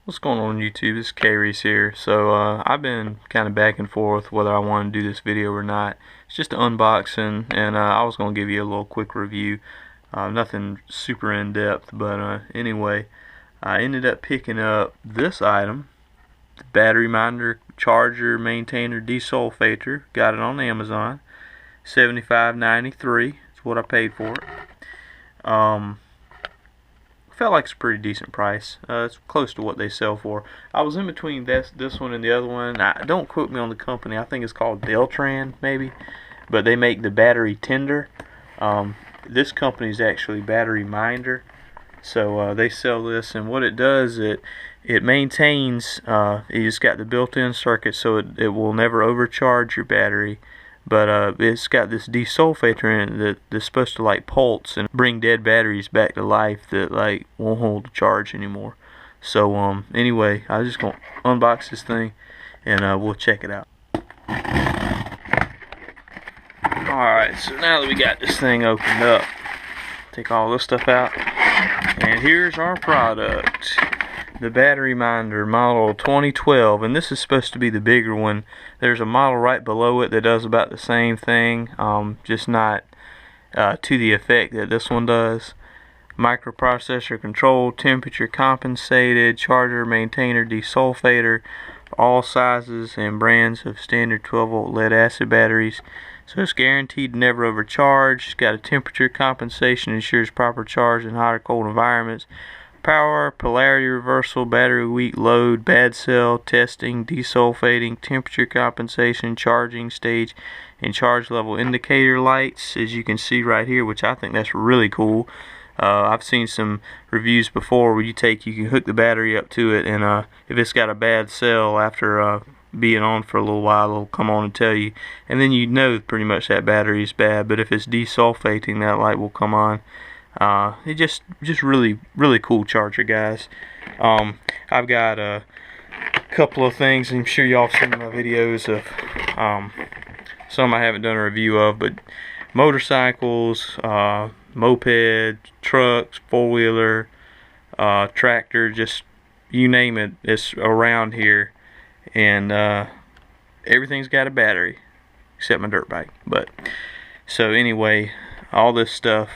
What's going on YouTube? This is KREESE here. So I've been kind of back and forth whether I want to do this video or not. It's just an unboxing, and I was going to give you a little quick review. Nothing super in depth, but anyway, I ended up picking up this item, the BatteryMINDer Charger Maintainer Desulfator. Got it on Amazon. $75.93 is what I paid for it. Felt like it's a pretty decent price. It's close to what they sell for. I was in between this one and the other one. Don't quote me on the company. I think it's called Deltran maybe, but they make the battery tender. This company is actually BatteryMINDer, so they sell this, and what it does, it maintains. It's got the built-in circuit, so it will never overcharge your battery. But it's got this desulfator in it that's supposed to like pulse and bring dead batteries back to life that like won't hold a charge anymore. So anyway, I was just gonna unbox this thing and we'll check it out. Alright, so now that we got this thing opened up, take all this stuff out, and here's our product. The BatteryMINDer Model 2012, and this is supposed to be the bigger one. There's a model right below it that does about the same thing, just not to the effect that this one does. Microprocessor controlled, temperature compensated, charger maintainer desulfator, all sizes and brands of standard 12-volt lead acid batteries. So it's guaranteed to never overcharge. It's got a temperature compensation, ensures proper charge in hot or cold environments. Power, polarity reversal, battery weak load, bad cell, testing, desulfating, temperature compensation, charging stage, and charge level indicator lights, as you can see right here, which I think that's really cool. I've seen some reviews before where you can hook the battery up to it, and if it's got a bad cell after being on for a little while, it'll come on and tell you, and then you know pretty much that battery is bad. But if it's desulfating, that light will come on. It just really cool charger, guys. I've got a couple of things, I'm sure y'all have seen my videos of some I haven't done a review of, but motorcycles, moped, trucks, four-wheeler, tractor, just you name it, it's around here, and everything's got a battery except my dirt bike. But so anyway, all this stuff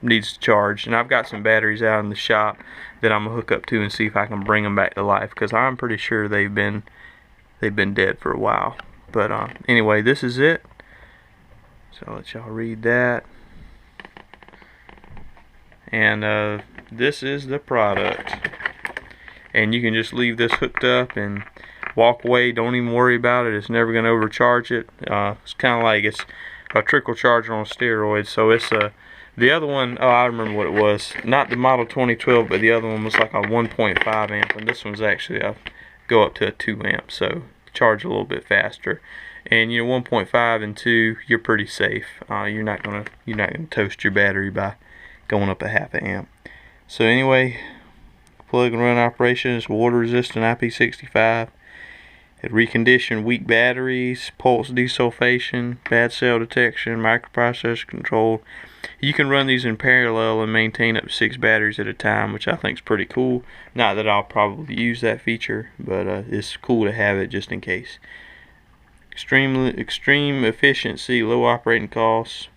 needs to charge, and I've got some batteries out in the shop that I'm gonna hook up to and see if I can bring them back to life, because I'm pretty sure they've been dead for a while. But anyway, this is it, so I'll let y'all read that, and this is the product, and you can just leave this hooked up and walk away. Don't even worry about it. It's never gonna overcharge it. It's kind of like it's a trickle charger on steroids. So it's the other one, oh, I remember what it was, not the Model 2012, but the other one was like a 1.5 amp, and this one's actually go up to a 2 amp, so charge a little bit faster. And you know, 1.5 and 2, you're pretty safe. You're not gonna toast your battery by going up a half an amp. So anyway, plug and run operation is water resistant IP65. It reconditioned weak batteries, pulse desulfation, bad cell detection, microprocessor control. You can run these in parallel and maintain up to 6 batteries at a time, which I think is pretty cool. Not that I'll probably use that feature, but it's cool to have it just in case. Extreme efficiency, low operating costs.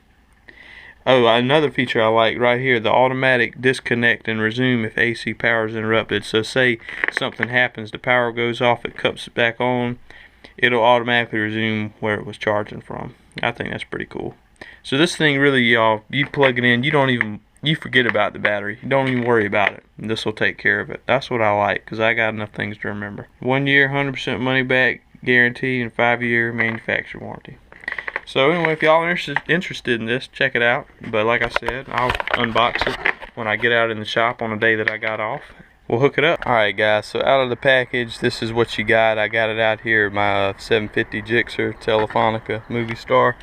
Oh, another feature I like right here, the automatic disconnect and resume if AC power is interrupted. So say something happens, the power goes off, it cuts it back on, it'll automatically resume where it was charging from. I think that's pretty cool. So this thing really, y'all, you plug it in, you forget about the battery. You don't even worry about it. This will take care of it. That's what I like, because I got enough things to remember. 1 year, 100% money back guarantee, and 5-year manufacturer warranty. So anyway, if y'all are interested in this, check it out. But like I said, I'll unbox it when I get out in the shop on a day that I got off. We'll hook it up. Alright guys, so out of the package, this is what you got. I got it out here, my 750 Gixxer Telefonica movie star.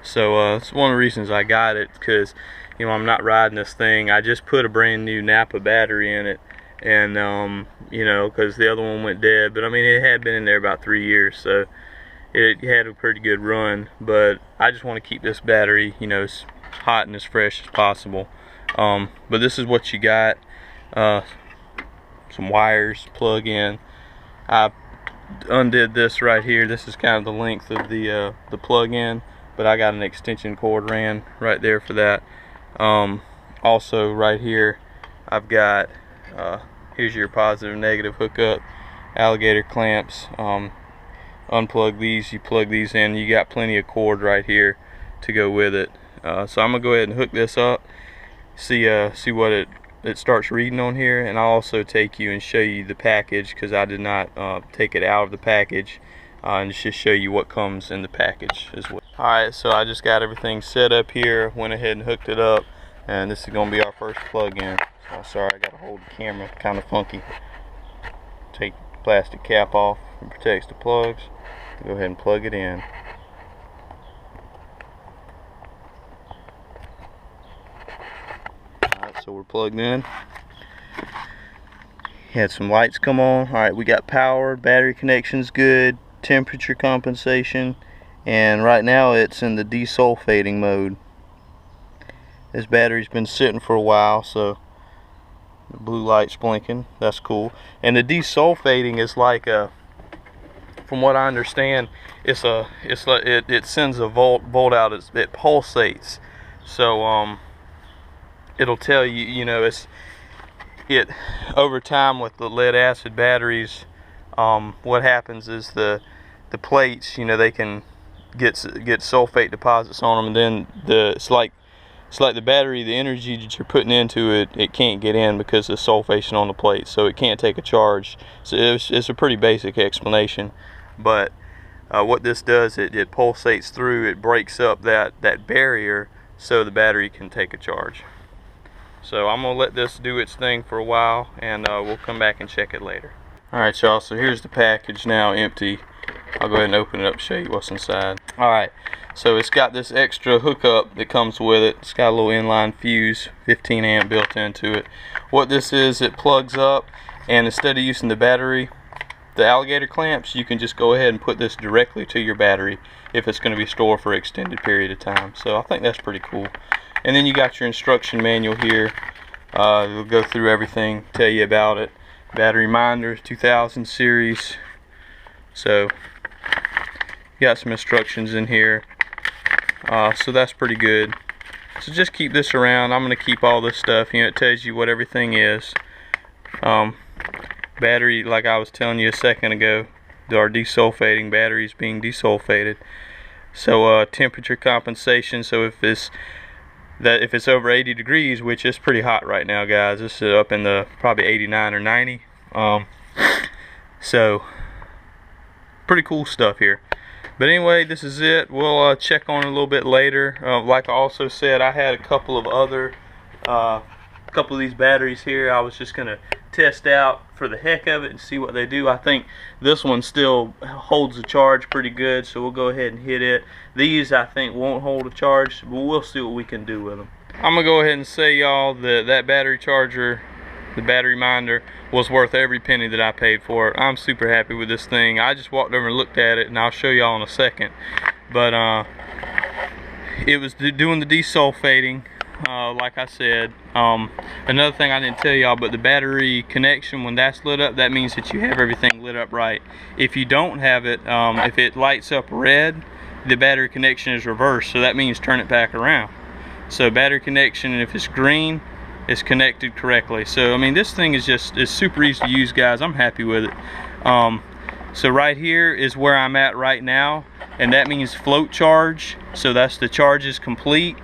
So it's one of the reasons I got it, because you know, I'm not riding this thing. I just put a brand new Napa battery in it, and you know, because the other one went dead. But I mean, it had been in there about 3 years, so it had a pretty good run. But I just want to keep this battery, you know, as hot and as fresh as possible. But this is what you got. some wires, plug in. I undid this right here. This is kind of the length of the plug-in, but I got an extension cord ran right there for that. Also right here I've got here's your positive and negative hookup, alligator clamps. Unplug these, you plug these in, you got plenty of cord right here to go with it. So I'm gonna go ahead and hook this up, see what it starts reading on here, and I'll also take you and show you the package, because I did not take it out of the package, and just show you what comes in the package as well. Alright, so I just got everything set up here, went ahead and hooked it up, and this is going to be our first plug-in. Oh, sorry, I got to hold the camera kind of funky. Take the plastic cap off, it protects the plugs. Go ahead and plug it in. Alright, so we're plugged in. Had some lights come on. Alright, we got power, battery connection's good, temperature compensation, and right now it's in the desulfating mode. This battery's been sitting for a while, so the blue light's blinking. That's cool. And the desulfating is like a, from what I understand, it sends a volt out. It pulsates. So it'll tell you, you know, it over time with the lead acid batteries, what happens is the plates, you know, they can get sulfate deposits on them, and then it's like the battery, the energy that you're putting into it, it can't get in because of sulfation on the plate, so it can't take a charge. So it's a pretty basic explanation, but what this does, it pulsates through, it breaks up that barrier so the battery can take a charge. So I'm gonna let this do its thing for a while, and we'll come back and check it later. Alright y'all, so here's the package now empty. I'll go ahead and open it up, show you what's inside. Alright, so it's got this extra hookup that comes with it. It's got a little inline fuse, 15 amp built into it. What this is, it plugs up, and instead of using the alligator clamps, you can just go ahead and put this directly to your battery if it's going to be stored for an extended period of time. So I think that's pretty cool. And then you got your instruction manual here. It'll go through everything, tell you about it. BatteryMINDer 2000 series. So you got some instructions in here. So that's pretty good. So just keep this around. I'm going to keep all this stuff. You know, it tells you what everything is. Battery, like I was telling you a second ago, our desulfating batteries being desulfated. So temperature compensation. So if it's over 80 degrees, which is pretty hot right now, guys. This is up in the probably 89 or 90. So pretty cool stuff here. But anyway, this is it. We'll check on it a little bit later. Like I also said, I had a couple of these batteries here I was just gonna test out for the heck of it and see what they do. I think this one still holds a charge pretty good, so we'll go ahead and hit it. These I think won't hold a charge, but we'll see what we can do with them. I'm gonna go ahead and say, y'all, that battery charger, the BatteryMINDer, was worth every penny that I paid for it. I'm super happy with this thing. I just walked over and looked at it, and I'll show y'all in a second. But it was doing the desulfating, like I said. Another thing I didn't tell y'all, but the battery connection, when that's lit up, that means that you have everything lit up right. If you don't have it, if it lights up red, the battery connection is reversed, so that means turn it back around. So battery connection, and if it's green, it's connected correctly. So I mean, this thing is super easy to use, guys. I'm happy with it. So right here is where I'm at right now, and that means float charge. So that's the charge is complete.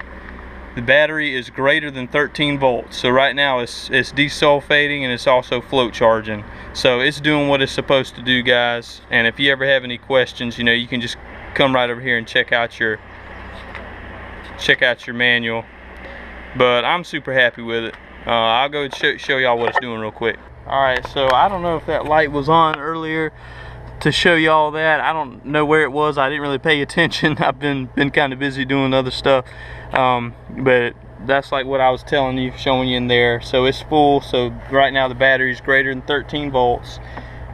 The battery is greater than 13 volts. So right now it's desulfating, and it's also float charging. So it's doing what it's supposed to do, guys. And if you ever have any questions, you know, you can just come right over here and check out your manual. But I'm super happy with it. I'll go show y'all what it's doing real quick. Alright, so I don't know if that light was on earlier to show y'all that. I don't know where it was. I didn't really pay attention. I've been kind of busy doing other stuff. But that's like what I was telling you, showing you in there. So it's full. So right now the battery is greater than 13 volts.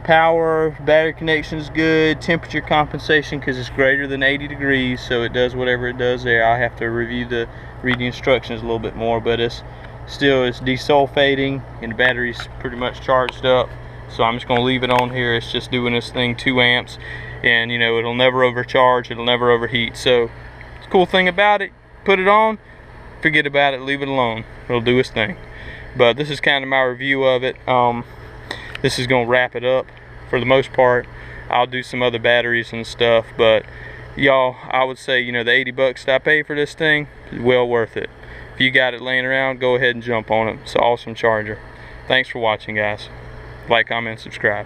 Power, battery connection is good. Temperature compensation, because it's greater than 80 degrees, so it does whatever it does there. I'll have to read the instructions a little bit more, but it's still is desulfating, and the battery's pretty much charged up. So I'm just going to leave it on here. It's just doing this thing 2 amps, and you know, it'll never overcharge, it'll never overheat. So the cool thing about it, put it on, forget about it, leave it alone, it'll do its thing. But this is kind of my review of it. This is going to wrap it up for the most part. I'll do some other batteries and stuff, but y'all, I would say, you know, the 80 bucks that I paid for this thing is well worth it. If you got it laying around, go ahead and jump on it. It's an awesome charger. Thanks for watching, guys. Like, comment, subscribe.